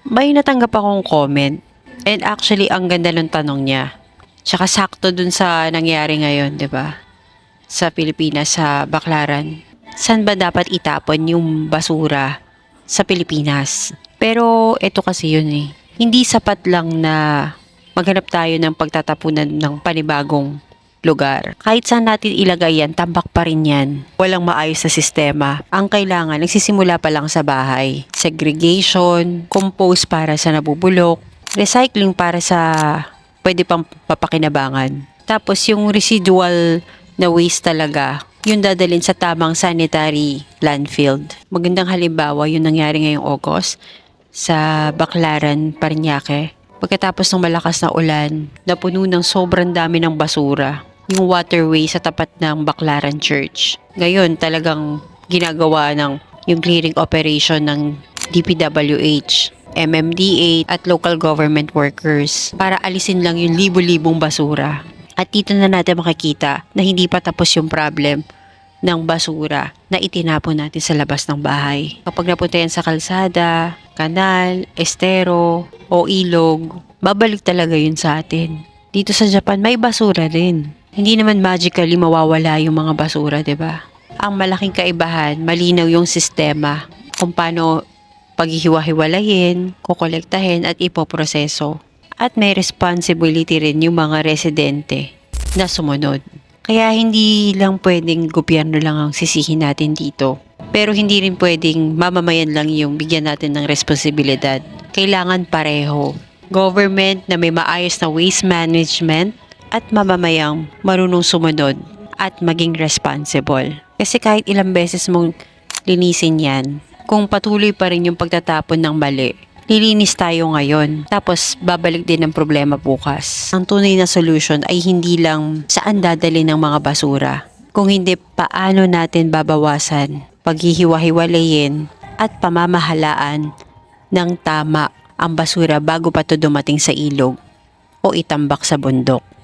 May natanggap akong comment. And actually, ang ganda ng tanong niya. Tsaka sakto dun sa nangyari ngayon, 'di ba? Sa Pilipinas, sa Baclaran. Saan ba dapat itapon yung basura sa Pilipinas? Pero ito kasi yun eh. Hindi sapat lang na maghanap tayo ng pagtatapunan ng panibagong lugar. Kahit saan natin ilagay yan, tambak pa rin yan. Walang maayos na sistema. Ang kailangan, nagsisimula pa lang sa bahay. Segregation, compost para sa nabubulok, recycling para sa pwede pang papakinabangan. Tapos yung residual na waste talaga, yung dadalhin sa tamang sanitary landfill. Magandang halimbawa yung nangyari ngayong August sa Baclaran, Parañaque. Pagkatapos ng malakas na ulan, napuno ng sobrang dami ng basura yung waterway sa tapat ng Baclaran Church. Ngayon, talagang ginagawa ng yung clearing operation ng DPWH, MMDA at local government workers para alisin lang yung libo-libong basura. At dito na natin makikita na hindi pa tapos yung problem ng basura na itinapon natin sa labas ng bahay. Kapag napunta yan sa kalsada, kanal, estero o ilog, babalik talaga yun sa atin. Dito sa Japan, may basura rin. Hindi naman magically mawawala yung mga basura, 'di ba? Ang malaking kaibahan, malinaw yung sistema kung paano paghihiwa-hiwalayin, kukolektahin at ipoproseso. At may responsibility rin yung mga residente na sumunod. Kaya hindi lang pwedeng gobyerno lang ang sisihin natin dito. Pero hindi rin pwedeng mamamayan lang yung bigyan natin ng responsibilidad. Kailangan pareho. Government na may maayos na waste management at mamamayang marunong sumunod at maging responsible. Kasi kahit ilang beses mong linisin yan, kung patuloy pa rin yung pagtatapon ng mali, lilinis tayo ngayon, tapos babalik din ang problema bukas. Ang tunay na solution ay hindi lang saan dadali ng mga basura, kung hindi paano natin babawasan, paghihiwa-hiwalayin at pamamahalaan ng tama ang basura bago pa ito dumating sa ilog o itambak sa bundok.